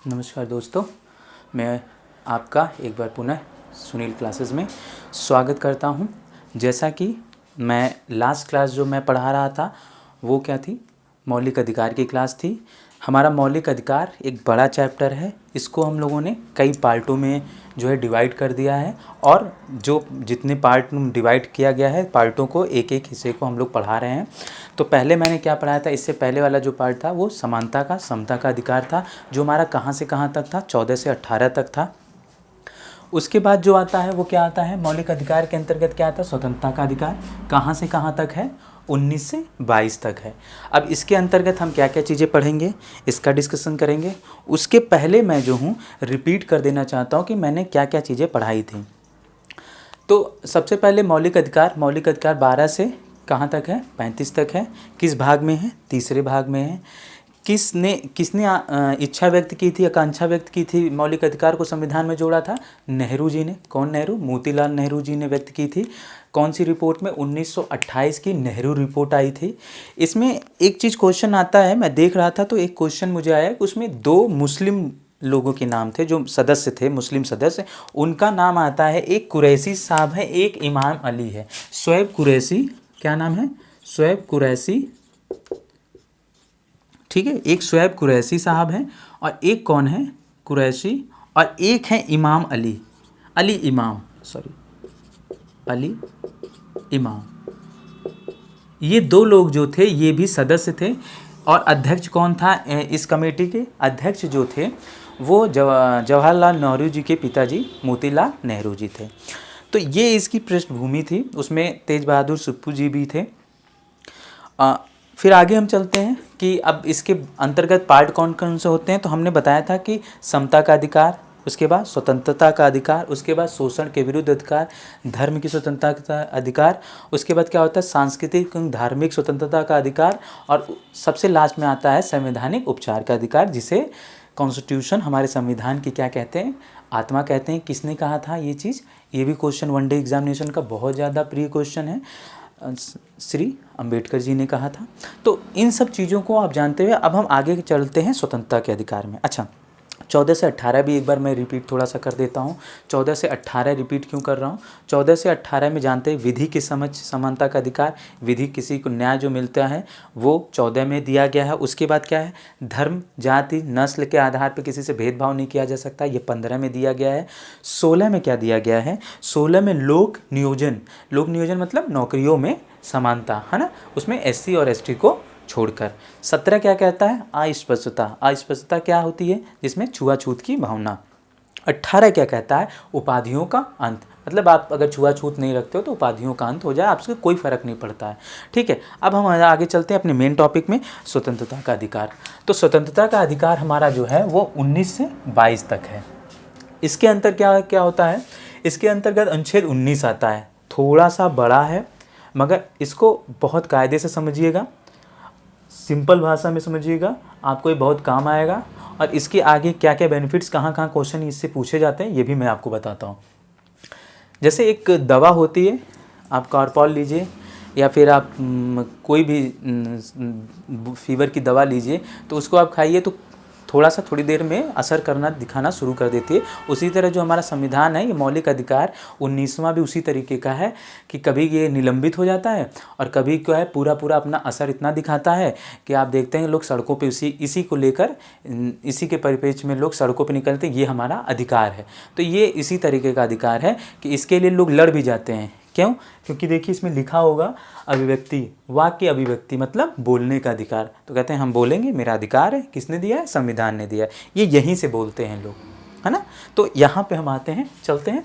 नमस्कार दोस्तों, मैं आपका एक बार पुनः सुनील क्लासेस में स्वागत करता हूं। जैसा कि मैं लास्ट क्लास जो मैं पढ़ा रहा था वो क्या थी, मौलिक अधिकार की क्लास थी। हमारा मौलिक अधिकार एक बड़ा चैप्टर है, इसको हम लोगों ने कई पार्टों में जो है डिवाइड कर दिया है और जो जितने पार्ट डिवाइड किया गया है पार्टों को एक एक हिस्से को हम लोग पढ़ा रहे हैं। तो पहले मैंने क्या पढ़ाया था, इससे पहले वाला जो पार्ट था वो समानता का समता का अधिकार था, जो हमारा कहाँ से कहाँ तक था, 14 से 18 तक था। उसके बाद जो आता है वो क्या आता है, मौलिक अधिकार के अंतर्गत क्या आता है, स्वतंत्रता का अधिकार, कहाँ से कहाँ तक है, 19 से 22 तक है। अब इसके अंतर्गत हम क्या क्या चीज़ें पढ़ेंगे, इसका डिस्कशन करेंगे। उसके पहले मैं जो हूँ रिपीट कर देना चाहता हूँ कि मैंने क्या क्या चीज़ें पढ़ाई थी। तो सबसे पहले मौलिक अधिकार 12 से कहाँ तक है, 35 तक है। किस भाग में है, तीसरे भाग में है। किसने इच्छा व्यक्त की थी, आकांक्षा व्यक्त की थी, मौलिक अधिकार को संविधान में जोड़ा था, नेहरू जी ने। कौन नेहरू, मोतीलाल नेहरू जी ने व्यक्त की थी। कौन सी रिपोर्ट में, 1928 की नेहरू रिपोर्ट आई थी। इसमें एक चीज़ क्वेश्चन आता है, मैं देख रहा था तो एक क्वेश्चन मुझे आया कि उसमें 2 मुस्लिम लोगों के नाम थे जो सदस्य थे, मुस्लिम सदस्य, उनका नाम आता है, एक कुरैशी साहब है, एक इमाम अली है। शोएब कुरैशी, क्या नाम है, शोएब कुरैशी, ठीक है। एक शोएब कुरैशी साहब हैं और एक कौन है, कुरैशी, और एक है इमाम अली, अली इमाम, सॉरी अली इमाम। ये 2 लोग जो थे ये भी सदस्य थे। और अध्यक्ष कौन था इस कमेटी के, अध्यक्ष जो थे वो जवाहरलाल नेहरू जी के पिताजी मोतीलाल नेहरू जी थे। तो ये इसकी पृष्ठभूमि थी। उसमें तेज बहादुर सुप्पू जी भी थे। फिर आगे हम चलते हैं कि अब इसके अंतर्गत पार्ट कौन कौन से होते हैं। तो हमने बताया था कि समता का अधिकार, उसके बाद स्वतंत्रता का अधिकार, उसके बाद शोषण के विरुद्ध अधिकार, धर्म की स्वतंत्रता का अधिकार, उसके बाद क्या होता है, सांस्कृतिक धार्मिक स्वतंत्रता का अधिकार, और सबसे लास्ट में आता है संवैधानिक उपचार का अधिकार, जिसे कॉन्स्टिट्यूशन, हमारे संविधान की क्या कहते हैं, आत्मा कहते हैं। किसने कहा था ये चीज़, ये भी क्वेश्चन वनडे एग्जामिनेशन का बहुत ज़्यादा प्रिय क्वेश्चन है, श्री अंबेडकर जी ने कहा था। तो इन सब चीज़ों को आप जानते हुए अब हम आगे चलते हैं स्वतंत्रता के अधिकार में। अच्छा, 14 से 18 भी एक बार मैं रिपीट थोड़ा सा कर देता हूँ। 14 से 18 रिपीट क्यों कर रहा हूँ, 14 से 18 में जानते हैं विधि की समझ, समानता का अधिकार, विधि किसी को न्याय जो मिलता है वो 14 में दिया गया है। उसके बाद क्या है, धर्म जाति नस्ल के आधार पर किसी से भेदभाव नहीं किया जा सकता, ये 15 में दिया गया है। 16 में क्या दिया गया है, 16 में लोक नियोजन, लोक नियोजन मतलब नौकरियों में समानता, है ना, उसमें SC और ST को छोड़कर। 17 क्या कहता है, अस्पृश्यता, अस्पृश्यता क्या होती है, जिसमें छुआछूत की भावना। 18 क्या कहता है, उपाधियों का अंत, मतलब आप अगर छुआछूत नहीं रखते हो तो उपाधियों का अंत हो जाए, आपसे कोई फर्क नहीं पड़ता है। ठीक है, अब हम आगे चलते हैं अपने मेन टॉपिक में, स्वतंत्रता का अधिकार। तो स्वतंत्रता का अधिकार हमारा जो है वो 19 से 22 तक है। इसके अंतर क्या क्या होता है, इसके अंतर्गत अनुच्छेद 19 आता है, थोड़ा सा बड़ा है मगर इसको बहुत कायदे से समझिएगा, सिंपल भाषा में समझिएगा, आपको ये बहुत काम आएगा। और इसके आगे क्या क्या बेनिफिट्स, कहाँ कहाँ क्वेश्चन इससे पूछे जाते हैं ये भी मैं आपको बताता हूँ। जैसे एक दवा होती है, आप कार्पॉल लीजिए या फिर आप कोई भी फीवर की दवा लीजिए, तो उसको आप खाइए तो थोड़ा सा थोड़ी देर में असर करना दिखाना शुरू कर देती है। उसी तरह जो हमारा संविधान है, ये मौलिक अधिकार 19वां भी उसी तरीके का है कि कभी ये निलंबित हो जाता है और कभी क्या है पूरा पूरा अपना असर इतना दिखाता है कि आप देखते हैं लोग सड़कों पे इसी को लेकर, इसी के परिप्रेक्ष्य में लोग सड़कों पे निकलते हैं, ये हमारा अधिकार है। तो ये इसी तरीके का अधिकार है कि इसके लिए लोग लड़ भी जाते हैं। क्यों, क्योंकि देखिए इसमें लिखा होगा अभिव्यक्ति, वाक्य अभिव्यक्ति मतलब बोलने का अधिकार। तो कहते हैं हम बोलेंगे, मेरा अधिकार है, किसने दिया है, संविधान ने दिया है, ये यहीं से बोलते हैं लोग, है ना। तो यहाँ पे हम आते हैं, चलते हैं,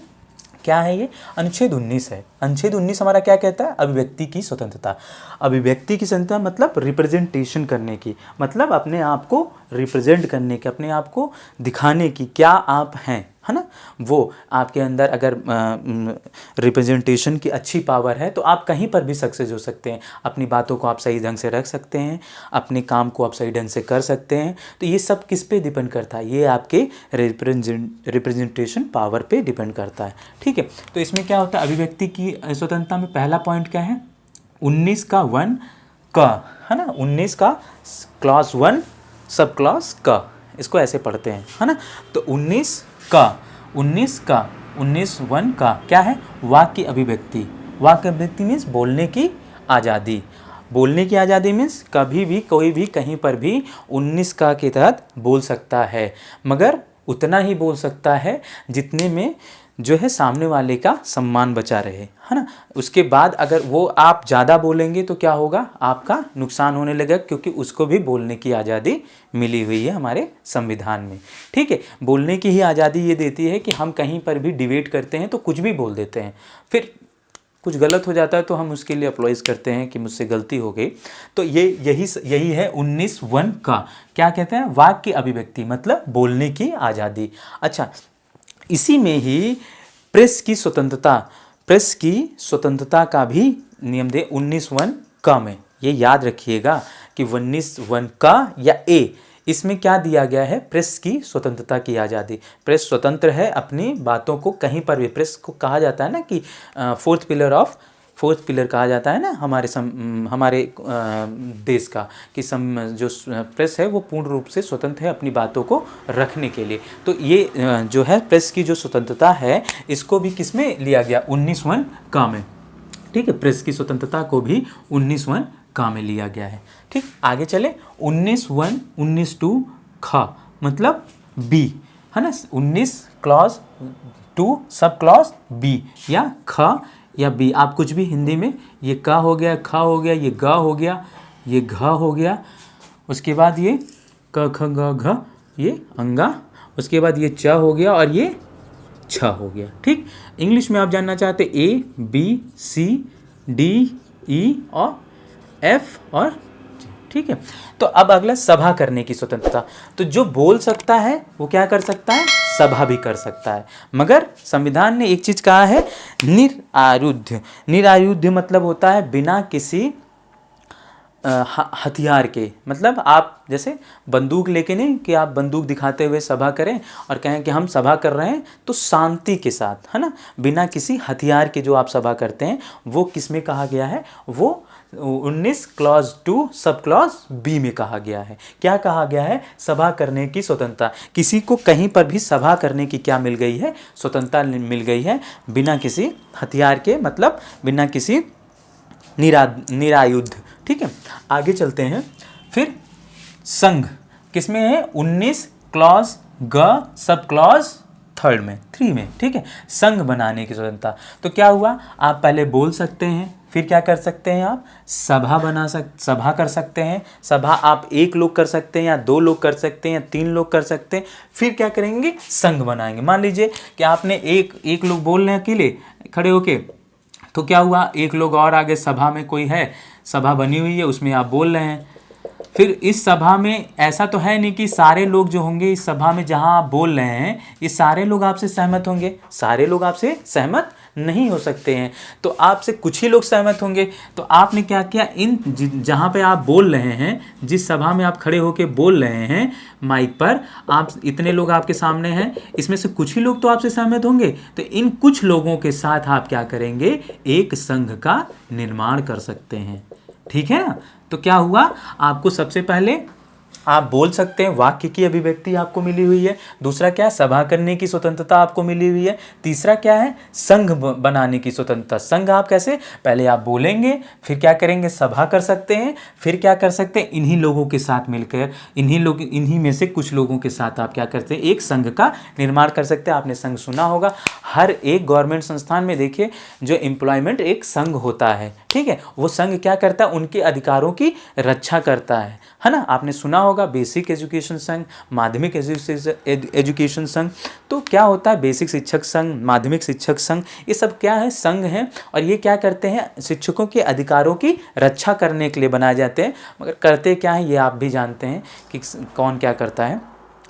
क्या है ये, अनुच्छेद 19 है। अनुच्छेद 19 हमारा क्या कहता है, अभिव्यक्ति की स्वतंत्रता। अभिव्यक्ति की स्वतंत्रता मतलब रिप्रेजेंटेशन करने की, मतलब अपने आप को रिप्रेजेंट करने की, अपने आप को दिखाने की, क्या आप हैं, है ना। वो आपके अंदर अगर रिप्रेजेंटेशन की अच्छी पावर है तो आप कहीं पर भी सक्सेस हो सकते हैं, अपनी बातों को आप सही ढंग से रख सकते हैं, अपने काम को आप सही ढंग से कर सकते हैं। तो ये सब किस पे डिपेंड करता है, ये आपके रिप्रेजेंटेशन पावर पे डिपेंड करता है। ठीक है, तो इसमें क्या होता है, अभिव्यक्ति की स्वतंत्रता में पहला पॉइंट क्या है, 19 का 1 का, है ना, 19 का क्लॉज 1 सब क्लॉज का, इसको ऐसे पढ़ते हैं, है ना। तो 19 का 19 का क्या है, वाक्य अभिव्यक्ति। वाक्य अभिव्यक्ति मीन्स बोलने की आज़ादी। बोलने की आज़ादी मीन्स कभी भी कोई भी कहीं पर भी 19 का के तहत बोल सकता है, मगर उतना ही बोल सकता है जितने में जो है सामने वाले का सम्मान बचा रहे, है ना। उसके बाद अगर वो आप ज़्यादा बोलेंगे तो क्या होगा, आपका नुकसान होने लगेगा, क्योंकि उसको भी बोलने की आज़ादी मिली हुई है हमारे संविधान में। ठीक है, बोलने की ही आज़ादी ये देती है कि हम कहीं पर भी डिबेट करते हैं तो कुछ भी बोल देते हैं, फिर कुछ गलत हो जाता है तो हम उसके लिए अप्लॉइज़ करते हैं कि मुझसे गलती हो गई। तो यही है 19(1) का क्या कहते हैं, वाक्य अभिव्यक्ति मतलब बोलने की आज़ादी। अच्छा, इसी में ही प्रेस की स्वतंत्रता का भी नियम दे 19(1) का में। ये याद रखिएगा कि 19(1) का या ए, इसमें क्या दिया गया है, प्रेस की स्वतंत्रता की आज़ादी। प्रेस स्वतंत्र है अपनी बातों को कहीं पर भी, प्रेस को कहा जाता है ना कि फोर्थ पिलर कहा जाता है ना हमारे देश का, कि जो प्रेस है वो पूर्ण रूप से स्वतंत्र है अपनी बातों को रखने के लिए। तो ये जो है प्रेस की जो स्वतंत्रता है, इसको भी किस में लिया गया, 19(1) का में। ठीक है, प्रेस की स्वतंत्रता को भी 19(1) का में लिया गया है। ठीक, आगे चले 19(1) 19(2) ख मतलब बी, है ना। 19 क्लॉज 2 सब क्लॉज बी, या ख या बी, आप कुछ भी हिंदी में, ये का हो गया, ख हो गया, ये ग हो गया, ये घ हो गया, उसके बाद ये क ख ग घ, ये अंगा, उसके बाद ये च हो गया और ये छ हो गया। ठीक, इंग्लिश में आप जानना चाहते A B C D E और एफ और जी। ठीक है, तो अब अगला सभा करने की स्वतंत्रता। तो जो बोल सकता है वो क्या कर सकता है, सभा भी कर सकता है, मगर संविधान ने एक चीज कहा है, निरायुध। निरायुध मतलब होता है बिना किसी हथियार के। मतलब आप जैसे बंदूक लेके नहीं कि आप बंदूक दिखाते हुए सभा करें और कहें कि हम सभा कर रहे हैं, तो शांति के साथ, है ना, बिना किसी हथियार के जो आप सभा करते हैं, वो किस में कहा गया है, वो 19 क्लॉज 2 सब क्लॉज बी में कहा गया है। क्या कहा गया है, सभा करने की स्वतंत्रता। किसी को कहीं पर भी सभा करने की क्या मिल गई है, स्वतंत्रता मिल गई है, बिना किसी हथियार के, मतलब बिना किसी निरायुध। ठीक है, आगे चलते हैं। फिर संघ किसमें है, 19 क्लॉज ग सब क्लॉज 3 में। ठीक है, संघ बनाने की स्वतंत्रता। तो क्या हुआ, आप पहले बोल सकते हैं, फिर क्या कर सकते हैं, आप सभा कर सकते हैं। सभा आप 1 लोग कर सकते हैं या 2 लोग कर सकते हैं या 3 लोग कर सकते हैं। फिर क्या करेंगे, संघ बनाएंगे। मान लीजिए कि आपने एक लोग बोल रहे हैं अकेले खड़े होके, तो क्या हुआ, 1 लोग और आगे सभा में कोई है, सभा बनी हुई है, उसमें आप बोल रहे हैं। फिर इस सभा में ऐसा तो है नहीं कि सारे लोग जो होंगे इस सभा में जहां आप बोल रहे हैं, ये सारे लोग आपसे सहमत होंगे, सारे लोग आपसे सहमत नहीं हो सकते हैं। तो आपसे कुछ ही लोग सहमत होंगे। तो आपने क्या किया, इन जहाँ पे आप बोल रहे हैं, जिस सभा में आप खड़े होके बोल रहे हैं माइक पर, आप इतने लोग आपके सामने हैं, इसमें से कुछ ही लोग तो आपसे सहमत होंगे। तो इन कुछ लोगों के साथ आप क्या करेंगे, एक संघ का निर्माण कर सकते हैं। ठीक है ना। तो क्या हुआ, आपको सबसे पहले आप बोल सकते हैं, वाक्य की अभिव्यक्ति आपको मिली हुई है। दूसरा क्या है, सभा करने की स्वतंत्रता आपको मिली हुई है। तीसरा क्या है, संघ बनाने की स्वतंत्रता। संघ आप कैसे, पहले आप बोलेंगे, फिर क्या करेंगे, सभा कर सकते हैं, फिर क्या कर सकते हैं, इन्हीं लोगों के साथ मिलकर, इन्हीं में से कुछ लोगों के साथ आप क्या करते हैं, एक संघ का निर्माण कर सकते हैं। आपने संघ सुना होगा, हर एक गवर्नमेंट संस्थान में देखिए जो एम्प्लॉयमेंट एक संघ होता है। ठीक है, वो संघ क्या करता है, उनके अधिकारों की रक्षा करता है ना। आपने सुना होगा बेसिक एजुकेशन संघ, माध्यमिक एजुकेशन संघ। तो क्या होता है, बेसिक शिक्षक संघ, माध्यमिक शिक्षक संघ, ये सब क्या है, संघ हैं। और ये क्या करते हैं, शिक्षकों के अधिकारों की रक्षा करने के लिए बनाए जाते हैं। मगर करते क्या है, ये आप भी जानते हैं कि कौन क्या करता है।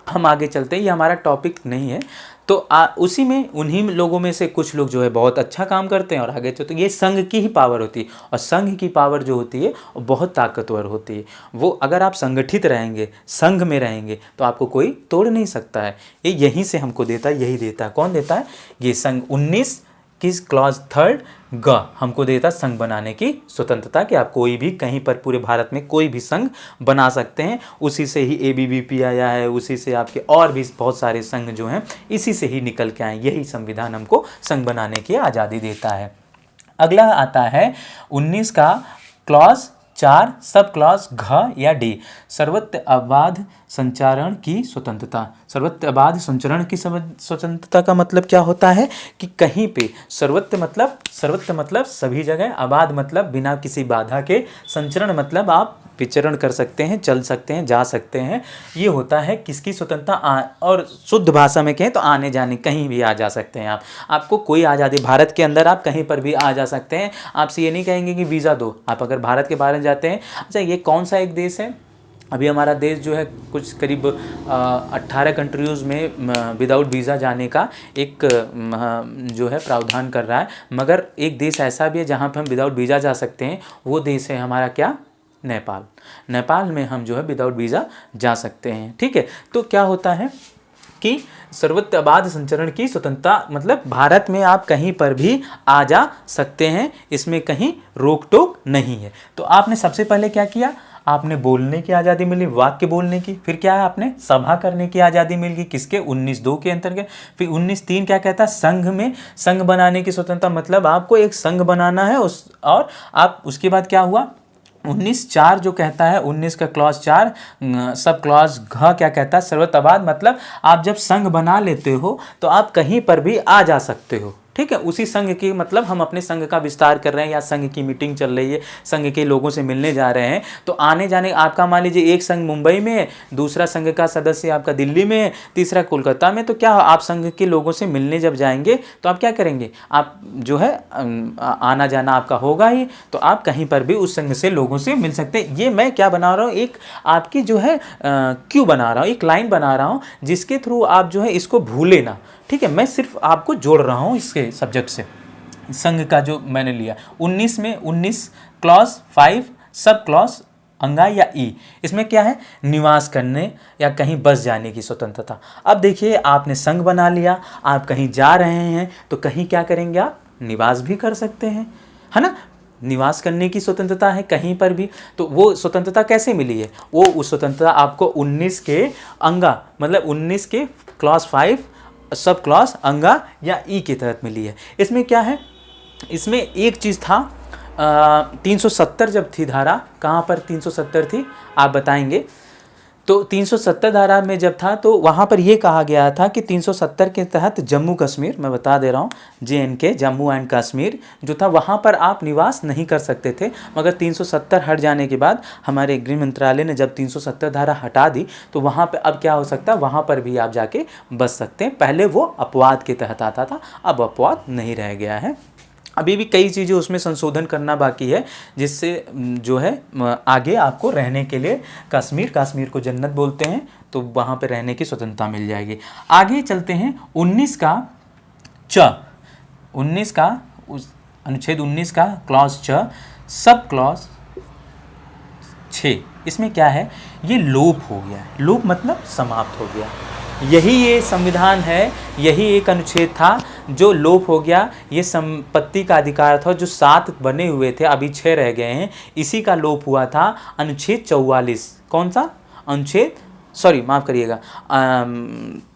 हम आगे चलते हैं, ये हमारा टॉपिक नहीं है। तो उसी में उन्हीं लोगों में से कुछ लोग जो है बहुत अच्छा काम करते हैं और आगे चलते, तो ये संघ की ही पावर होती है। और संघ की पावर जो होती है वो बहुत ताकतवर होती है। वो अगर आप संगठित रहेंगे, संघ में रहेंगे, तो आपको कोई तोड़ नहीं सकता है। ये यहीं से हमको देता है, यही देता है। कौन देता है, ये संघ। 19 किस क्लॉज थर्ड ग हमको देता संघ बनाने की स्वतंत्रता कि आप कोई भी कहीं पर पूरे भारत में कोई भी संघ बना सकते हैं। उसी से ही एबीवीपी आया है, उसी से आपके और भी बहुत सारे संघ जो हैं इसी से ही निकल के आए। यही संविधान हमको संघ बनाने की आज़ादी देता है। अगला आता है 19 का क्लॉज 4 सब क्लॉज घ या डी, सर्वत्र अबाध संचारण की स्वतंत्रता। सर्वत्र अबाध संचरण की स्वतंत्रता का मतलब क्या होता है कि कहीं पे सर्वत्र मतलब सभी जगह, अबाध मतलब बिना किसी बाधा के, संचरण मतलब आप विचरण कर सकते हैं, चल सकते हैं, जा सकते हैं। ये होता है किसकी स्वतंत्रता, और शुद्ध भाषा में कहें तो आने जाने, कहीं भी आ जा सकते हैं आप। आपको कोई आज़ादी, भारत के अंदर आप कहीं पर भी आ जा सकते हैं। आपसे ये नहीं कहेंगे कि वीज़ा दो। आप अगर भारत के बाहर जाते हैं, अच्छा ये कौन सा एक देश है, अभी हमारा देश जो है कुछ करीब 18 कंट्रीज़ में विदाउट वीज़ा जाने का एक जो है प्रावधान कर रहा है, मगर एक देश ऐसा भी है जहाँ पर हम विदाउट वीज़ा जा सकते हैं। वो देश है हमारा क्या, नेपाल। नेपाल में हम जो है विदाउट वीज़ा जा सकते हैं। ठीक है, तो क्या होता है कि सर्वत्र अबाध संचरण की स्वतंत्रता मतलब भारत में आप कहीं पर भी आ जा सकते हैं, इसमें कहीं रोक टोक नहीं है। तो आपने सबसे पहले क्या किया, आपने बोलने की आज़ादी मिली, वाक्य बोलने की। फिर क्या है, आपने सभा करने की आज़ादी मिल गई, किसके 19(2) के अंतर्गत। फिर 19(3) क्या कहता है, संघ में संघ बनाने की स्वतंत्रता, मतलब आपको एक संघ बनाना है और आप उसके बाद क्या हुआ 19(4) जो कहता है, 19 का क्लॉज 4 सब क्लॉज घ क्या कहता है, सर्वतबाद मतलब आप जब संघ बना लेते हो तो आप कहीं पर भी आ जा सकते हो। ठीक है, उसी संघ की मतलब हम अपने संघ का विस्तार कर रहे हैं या संघ की मीटिंग चल रही है, संघ के लोगों से मिलने जा रहे हैं, तो आने जाने आपका मान लीजिए एक संघ मुंबई में है, दूसरा संघ का सदस्य आपका दिल्ली में है, तीसरा कोलकाता में, तो क्या आप संघ के लोगों से मिलने जब जाएंगे तो आप क्या करेंगे, आप जो है आना जाना आपका होगा ही, तो आप कहीं पर भी उस संघ से लोगों से मिल सकते हैं। ये मैं क्या बना रहा हूँ, एक आपकी जो है क्यों बना रहा हूँ, एक लाइन बना रहा हूँ जिसके थ्रू आप जो है इसको भूले ना। ठीक है, मैं सिर्फ आपको जोड़ रहा हूँ इसके सब्जेक्ट से, संघ का जो मैंने लिया 19 में 19 क्लॉज 5 सब क्लॉज अंगा या ई, इसमें क्या है, निवास करने या कहीं बस जाने की स्वतंत्रता। अब देखिए आपने संघ बना लिया, आप कहीं जा रहे हैं तो कहीं क्या करेंगे, आप निवास भी कर सकते हैं, है ना, निवास करने की स्वतंत्रता है कहीं पर भी। तो वो स्वतंत्रता कैसे मिली है, वो उस स्वतंत्रता आपको 19 के अंगा मतलब 19 के क्लॉज 5 सब क्लॉज अंगा या ई के तहत मिली है। इसमें क्या है, इसमें एक चीज़ था 370 जब थी धारा, कहाँ पर 370 थी आप बताएंगे, तो 370 धारा में जब था तो वहाँ पर ये कहा गया था कि 370 के तहत जम्मू कश्मीर, मैं बता दे रहा हूँ JNK जम्मू एंड कश्मीर जो था वहाँ पर आप निवास नहीं कर सकते थे, मगर 370 हट जाने के बाद हमारे गृह मंत्रालय ने जब 370 धारा हटा दी तो वहाँ पर अब क्या हो सकता है, वहाँ पर भी आप जाके बच सकते हैं। पहले वो अपवाद के तहत आता था, अब अपवाद नहीं रह गया है। अभी भी कई चीज़ें उसमें संशोधन करना बाकी है, जिससे जो है आगे आपको रहने के लिए कश्मीर को जन्नत बोलते हैं, तो वहाँ पे रहने की स्वतंत्रता मिल जाएगी। आगे चलते हैं 19 का च, 19 का अनुच्छेद 19 का क्लॉज च सब क्लॉज 6, इसमें क्या है, ये लोप हो गया, लोप मतलब समाप्त हो गया। यही ये संविधान है, यही एक अनुच्छेद था जो लोप हो गया। ये संपत्ति का अधिकार था, जो 7 बने हुए थे अभी 6 रह गए हैं, इसी का लोप हुआ था अनुच्छेद 44। कौन सा अनुच्छेद, सॉरी माफ़ करिएगा,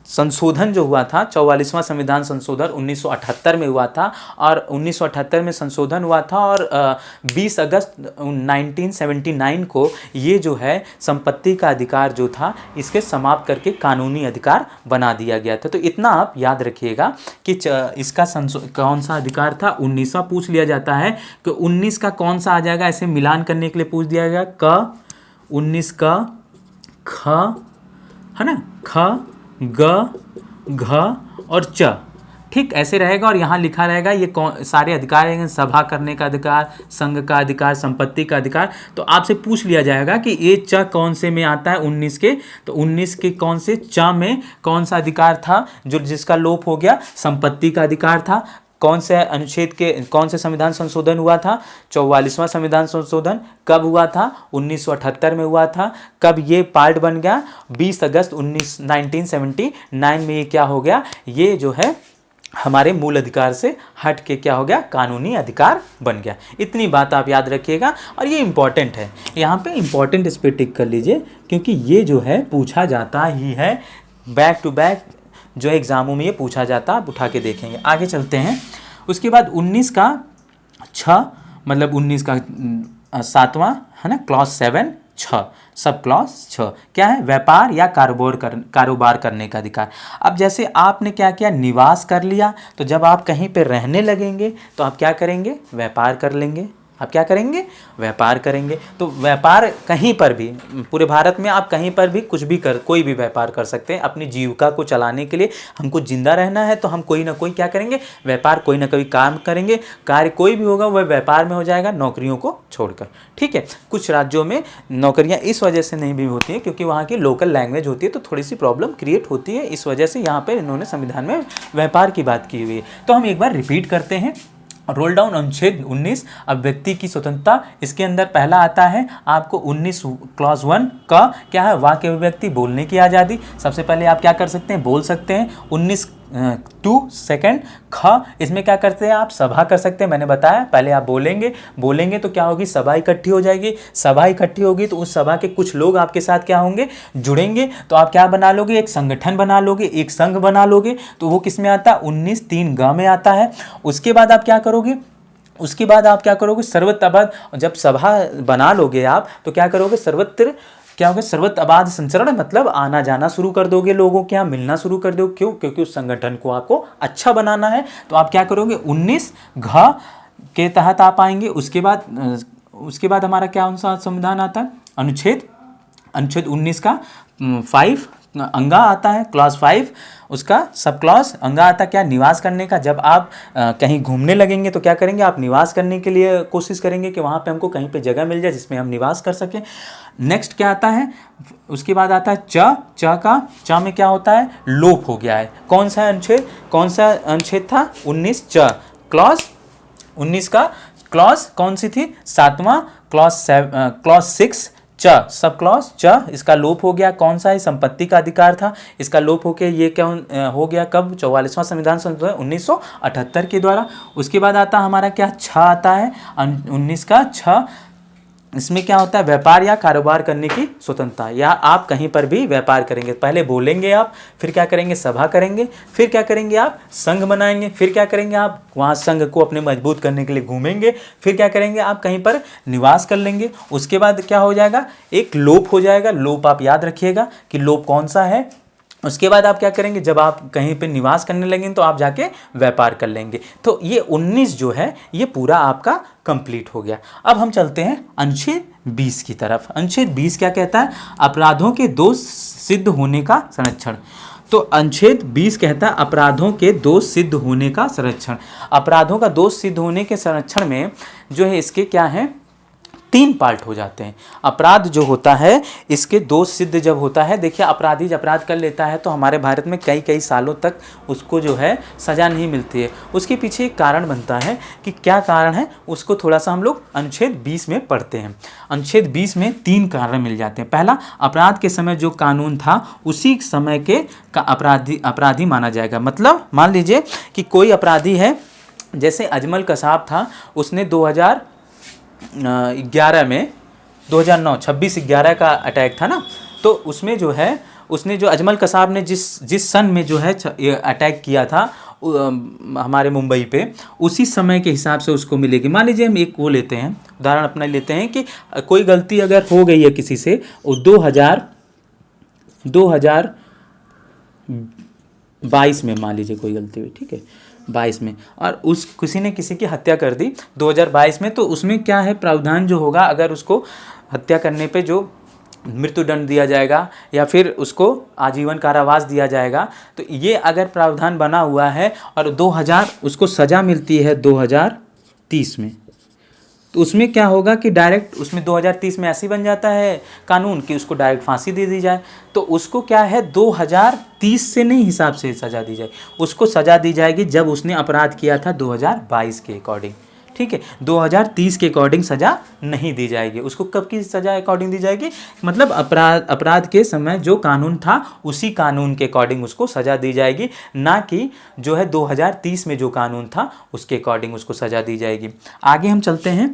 संशोधन जो हुआ था 44वां संविधान संशोधन 1978 में हुआ था, और 1978 में संशोधन हुआ था, और 20 अगस्त 1979 को ये जो है संपत्ति का अधिकार जो था इसके समाप्त करके कानूनी अधिकार बना दिया गया था। तो इतना आप याद रखिएगा कि इसका कौन सा अधिकार था, 19वां पूछ लिया जाता है कि 19 का कौन सा आ जाएगा, ऐसे मिलान करने के लिए पूछ दिया गया, क 19 का ख है ना, ख ग घ और च, ठीक ऐसे रहेगा। और यहाँ लिखा रहेगा ये कौन सारे अधिकार हैं, सभा करने का अधिकार, संघ का अधिकार, संपत्ति का अधिकार। तो आपसे पूछ लिया जाएगा कि ये च कौन से में आता है 19 के, तो 19 के कौन से च में कौन सा अधिकार था जो जिसका लोप हो गया, संपत्ति का अधिकार था। कौन से अनुच्छेद के कौन से संविधान संशोधन हुआ था, 44वां संविधान संशोधन कब हुआ था, 1978 में हुआ था। कब ये पार्ट बन गया, 20 अगस्त 1979 में ये क्या हो गया, ये जो है हमारे मूल अधिकार से हट के क्या हो गया, कानूनी अधिकार बन गया। इतनी बात आप याद रखिएगा और ये इम्पॉर्टेंट है, यहाँ पे इम्पॉर्टेंट इस पर टिक कर लीजिए, क्योंकि ये जो है पूछा जाता ही है, बैक टू बैक जो एग्जामों में ये पूछा जाता, आप उठा के देखेंगे। आगे चलते हैं। उसके बाद 19 का 6, मतलब 19 का 7वां है ना, क्लॉज 7 6, सब क्लॉज 6 क्या है, व्यापार या कारोबार करने का अधिकार। अब जैसे आपने क्या किया, निवास कर लिया, तो जब आप कहीं पे रहने लगेंगे तो आप क्या करेंगे, व्यापार कर लेंगे। आप क्या करेंगे, व्यापार करेंगे। तो व्यापार कहीं पर भी, पूरे भारत में आप कहीं पर भी कुछ भी कोई भी व्यापार कर सकते हैं। अपनी जीविका को चलाने के लिए, हमको जिंदा रहना है तो हम कोई ना कोई क्या करेंगे, व्यापार, कोई ना कोई काम करेंगे। कार्य कोई भी होगा वह व्यापार में हो जाएगा, नौकरियों को छोड़कर। ठीक है, कुछ राज्यों में नौकरियां इस वजह से नहीं भी होती हैं क्योंकि वहाँ की लोकल लैंग्वेज होती है, तो थोड़ी सी प्रॉब्लम क्रिएट होती है। इस वजह से यहाँ पर इन्होंने संविधान में व्यापार की बात की हुई है। तो हम एक बार रिपीट करते हैं। रोल डाउन अनुच्छेद 19, अब व्यक्ति की स्वतंत्रता। इसके अंदर पहला आता है आपको 19 क्लॉज 1 का क्या है, वाक्य अभिव्यक्ति, बोलने की आज़ादी। सबसे पहले आप क्या कर सकते हैं, बोल सकते हैं। 19(2) सेकेंड ख, इसमें क्या करते हैं आप, सभा कर सकते हैं। मैंने बताया पहले आप बोलेंगे तो क्या होगी, सभा इकट्ठी हो जाएगी। सभा इकट्ठी होगी तो उस सभा के कुछ लोग आपके साथ क्या होंगे, जुड़ेंगे। तो आप क्या बना लोगे, एक संगठन बना लोगे, एक संघ बना लोगे। तो वो किस में आता है, 19(3) ग में आता है। उसके बाद आप क्या करोगे, सर्वत्र, जब सभा बना लोगे आप तो क्या करोगे, सर्वत्र क्या होगा, सर्वत्र आबाद संचरण, मतलब आना जाना शुरू कर दोगे, लोगों के यहाँ मिलना शुरू कर दोगे। क्यों, क्योंकि उस संगठन को आपको अच्छा बनाना है। तो आप क्या करोगे, 19 घ के तहत आप आएंगे। उसके बाद हमारा क्या अनुसार संविधान आता है, अनुच्छेद 19 का 5 अंगा आता है, क्लॉज 5 उसका सब क्लॉज अंगा आता क्या, निवास करने का। जब आप कहीं घूमने लगेंगे तो क्या करेंगे, आप निवास करने के लिए कोशिश करेंगे कि वहाँ पे हमको कहीं पे जगह मिल जाए जिसमें हम निवास कर सकें। नेक्स्ट क्या आता है, उसके बाद आता है च में क्या होता है, लोप हो गया है। कौन सा अनुच्छेद था, 19 च, क्लॉज 19 का क्लॉज कौन सी थी, 7वां, क्लॉज 6 च, सब क्लॉज च, इसका लोप हो गया। कौन सा है, संपत्ति का अधिकार था, इसका लोप हो गया। ये क्या हो गया, कब, 44वां संविधान संशोधन 1978 के द्वारा। उसके बाद आता हमारा क्या, 6 आता है, 19 का 6, इसमें क्या होता है, व्यापार या कारोबार करने की स्वतंत्रता, या आप कहीं पर भी व्यापार करेंगे। पहले बोलेंगे आप, फिर क्या करेंगे, सभा करेंगे, फिर क्या करेंगे आप, संघ बनाएंगे, फिर क्या करेंगे आप, वहाँ संघ को अपने मजबूत करने के लिए घूमेंगे, फिर क्या करेंगे आप, कहीं पर निवास कर लेंगे। उसके बाद क्या हो जाएगा, एक लोप हो जाएगा। लोप आप याद रखिएगा कि लोप कौन सा है। उसके बाद आप क्या करेंगे, जब आप कहीं पे निवास करने लगेंगे तो आप जाके व्यापार कर लेंगे। तो ये 19 जो है ये पूरा आपका कंप्लीट हो गया। अब हम चलते हैं अनुच्छेद 20 की तरफ। अनुच्छेद 20 क्या कहता है, अपराधों के दोष सिद्ध होने का संरक्षण। तो अनुच्छेद 20 कहता है अपराधों के दोष सिद्ध होने का संरक्षण। अपराधों का दोष सिद्ध होने के संरक्षण में जो है इसके क्या है, 3 पार्ट हो जाते हैं। अपराध जो होता है इसके दोष सिद्ध जब होता है, देखिए अपराधी जब अपराध कर लेता है तो हमारे भारत में कई सालों तक उसको जो है सज़ा नहीं मिलती है। उसके पीछे एक कारण बनता है कि क्या कारण है, उसको थोड़ा सा हम लोग अनुच्छेद 20 में पढ़ते हैं। अनुच्छेद 20 में 3 कारण मिल जाते हैं। पहला, अपराध के समय जो कानून था उसी समय के का अपराधी माना जाएगा। मतलब मान लीजिए कि कोई अपराधी है, जैसे अजमल कसाब था, उसने 2011 में 2009 26/11 का अटैक था ना, तो उसमें जो है उसने जो अजमल कसाब ने जिस सन में जो है अटैक किया था हमारे मुंबई पे, उसी समय के हिसाब से उसको मिलेगी। मान लीजिए हम एक वो लेते हैं, उदाहरण अपना लेते हैं कि कोई गलती अगर हो गई है किसी से, वो 2022 में मान लीजिए कोई गलती हुई, ठीक है 22 में, और उस किसी ने किसी की हत्या कर दी 2022 में, तो उसमें क्या है प्रावधान जो होगा, अगर उसको हत्या करने पे जो मृत्युदंड दिया जाएगा या फिर उसको आजीवन कारावास दिया जाएगा, तो ये अगर प्रावधान बना हुआ है और 2000 उसको सज़ा मिलती है 2030 में, तो उसमें क्या होगा कि डायरेक्ट उसमें 2030 में ऐसे बन जाता है कानून कि उसको डायरेक्ट फांसी दे दी जाए। तो उसको क्या है 2030 से नहीं हिसाब से सज़ा दी जाए, उसको सज़ा दी जाएगी जब उसने अपराध किया था 2022 के अकॉर्डिंग, ठीक है, 2030 के अकॉर्डिंग सज़ा नहीं दी जाएगी। उसको कब की सज़ा अकॉर्डिंग दी जाएगी, मतलब अपराध के समय जो कानून था उसी कानून के अकॉर्डिंग उसको सज़ा दी जाएगी, ना कि जो है 2030 में जो कानून था उसके अकॉर्डिंग उसको सज़ा दी जाएगी। आगे हम चलते हैं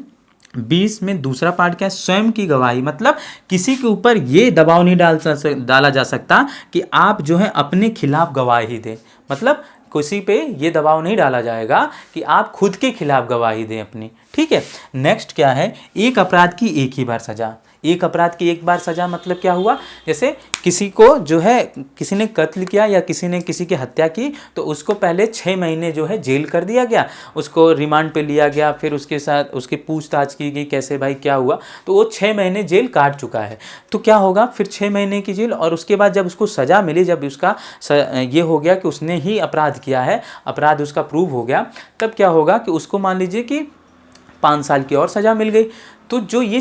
20 में दूसरा पार्ट क्या है, स्वयं की गवाही। मतलब किसी के ऊपर ये दबाव नहीं डाला जा सकता कि आप जो है अपने खिलाफ गवाही दें। मतलब किसी पे ये दबाव नहीं डाला जाएगा कि आप खुद के खिलाफ गवाही दें अपनी, ठीक है। नेक्स्ट क्या है, एक अपराध की एक ही बार सज़ा। एक अपराध की एक बार सज़ा मतलब क्या हुआ, जैसे किसी को जो है किसी ने कत्ल किया या किसी ने किसी की हत्या की तो उसको पहले 6 महीने जो है जेल कर दिया गया, उसको रिमांड पे लिया गया, फिर उसके साथ उसकी पूछताछ की गई कैसे भाई क्या हुआ, तो वो 6 महीने जेल काट चुका है। तो क्या होगा, फिर 6 महीने की जेल, और उसके बाद जब उसको सज़ा मिली, जब उसका ये हो गया कि उसने ही अपराध किया है, अपराध उसका प्रूव हो गया, तब क्या होगा कि उसको मान लीजिए कि 5 साल की और सज़ा मिल गई। तो जो ये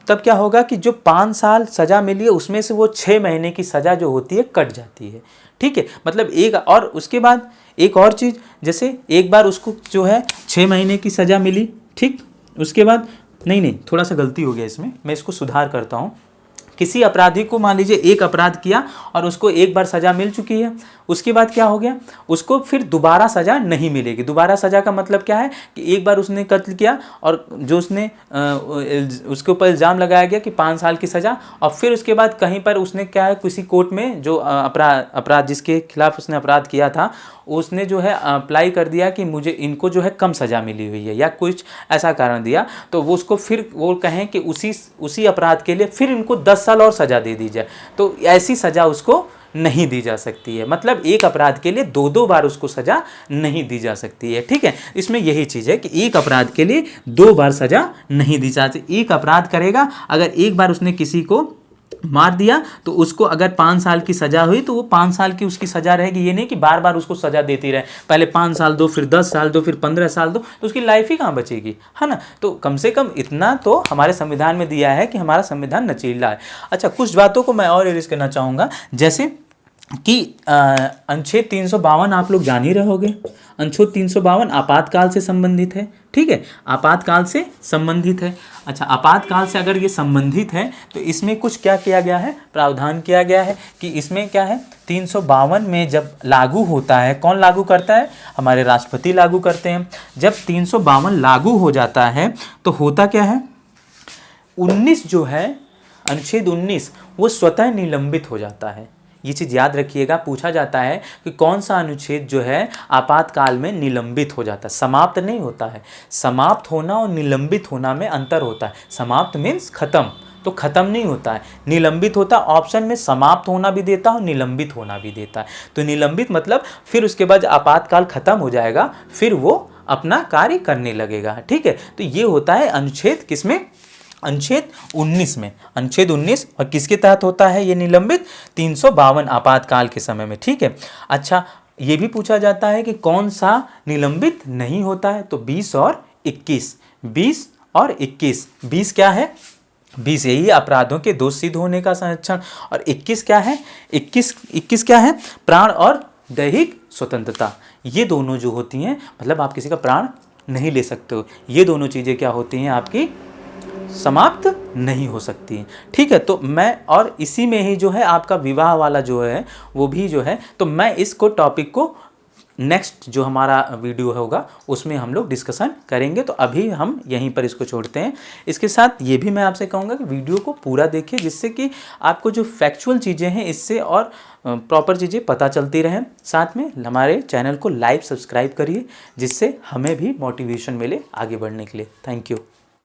तब क्या होगा कि जो 5 साल सज़ा मिली है उसमें से वो 6 महीने की सज़ा जो होती है कट जाती है, ठीक है। मतलब एक, और उसके बाद एक और चीज़, जैसे एक बार उसको जो है 6 महीने की सज़ा मिली, ठीक, उसके बाद नहीं थोड़ा सा गलती हो गया इसमें, मैं इसको सुधार करता हूँ। किसी अपराधी को मान लीजिए एक अपराध किया और उसको एक बार सज़ा मिल चुकी है, उसके बाद क्या हो गया, उसको फिर दोबारा सज़ा नहीं मिलेगी। दोबारा सज़ा का मतलब क्या है कि एक बार उसने कत्ल किया और जो उसने उसके ऊपर इल्ज़ाम लगाया गया कि 5 साल की सज़ा, और फिर उसके बाद कहीं पर उसने क्या है किसी कोर्ट में जो अपराध जिसके खिलाफ उसने अपराध किया था उसने जो है अप्लाई कर दिया कि मुझे इनको जो है कम सज़ा मिली हुई है या कुछ ऐसा कारण दिया, तो वो उसको फिर वो कहें कि उसी अपराध के लिए फिर इनको 10 साल और सज़ा दे दी जाए, तो ऐसी सज़ा उसको नहीं दी जा सकती है। मतलब एक अपराध के लिए 2 बार उसको सज़ा नहीं दी जा सकती है, ठीक है। इसमें यही चीज़ है कि एक अपराध के लिए 2 बार सज़ा नहीं दी जा सकती। एक अपराध करेगा, अगर एक बार उसने किसी को मार दिया तो उसको अगर 5 साल की सज़ा हुई तो वो 5 साल की उसकी सज़ा रहेगी। ये नहीं कि बार बार उसको सज़ा देती रहे, पहले 5 साल दो, फिर 10 साल दो, फिर 15 साल दो, तो उसकी लाइफ ही कहाँ बचेगी, है ना। तो कम से कम इतना तो हमारे संविधान में दिया है कि हमारा संविधान नचीला है। अच्छा, कुछ बातों को मैं और एरिस करना चाहूँगा, जैसे कि अनुच्छेद 352 आप लोग जान ही रहे होगे। अनुच्छेद 352 आपातकाल से संबंधित है, ठीक है, आपातकाल से संबंधित है। अच्छा, आपातकाल से अगर ये संबंधित है तो इसमें कुछ क्या किया गया है, प्रावधान किया गया है कि इसमें क्या है 352 में जब लागू होता है, कौन लागू करता है, हमारे राष्ट्रपति लागू करते हैं। जब 352 लागू हो जाता है तो होता क्या है, 19 जो है अनुच्छेद 19 वो स्वतः निलंबित हो जाता है। ये चीज़ याद रखिएगा, पूछा जाता है कि कौन सा अनुच्छेद जो है आपातकाल में निलंबित हो जाता है, समाप्त नहीं होता है। समाप्त होना और निलंबित होना में अंतर होता है। समाप्त मीन्स खत्म, तो खत्म नहीं होता है, निलंबित होता है। ऑप्शन में समाप्त होना भी देता है और निलंबित होना भी देता है। तो निलंबित मतलब फिर उसके बाद आपातकाल खत्म हो जाएगा, फिर वो अपना कार्य करने लगेगा, ठीक है। तो ये होता है अनुच्छेद किसमें, अनुच्छेद 19 में। अनुच्छेद 19 और किसके तहत होता है ये निलंबित, 352 आपातकाल के समय में, ठीक है। अच्छा, ये भी पूछा जाता है कि कौन सा निलंबित नहीं होता है, तो 20 और 21। 20 और 21, 20 क्या है, 20 यही अपराधों के दोष सिद्ध होने का संरक्षण, और 21 क्या है, 21 क्या है, प्राण और दैहिक स्वतंत्रता। ये दोनों जो होती हैं, मतलब आप किसी का प्राण नहीं ले सकते हो, ये दोनों चीज़ें क्या होती हैं, आपकी समाप्त नहीं हो सकती हैं, ठीक है। तो मैं और इसी में ही जो है आपका विवाह वाला जो है वो भी जो है, तो मैं इसको टॉपिक को नेक्स्ट जो हमारा वीडियो होगा उसमें हम लोग डिस्कशन करेंगे। तो अभी हम यहीं पर इसको छोड़ते हैं। इसके साथ ये भी मैं आपसे कहूँगा कि वीडियो को पूरा देखिए, जिससे कि आपको जो फैक्चुअल चीज़ें हैं इससे और प्रॉपर चीज़ें पता चलती रहें। साथ में हमारे चैनल को लाइक सब्सक्राइब करिए, जिससे हमें भी मोटिवेशन मिले आगे बढ़ने के लिए। Thank you.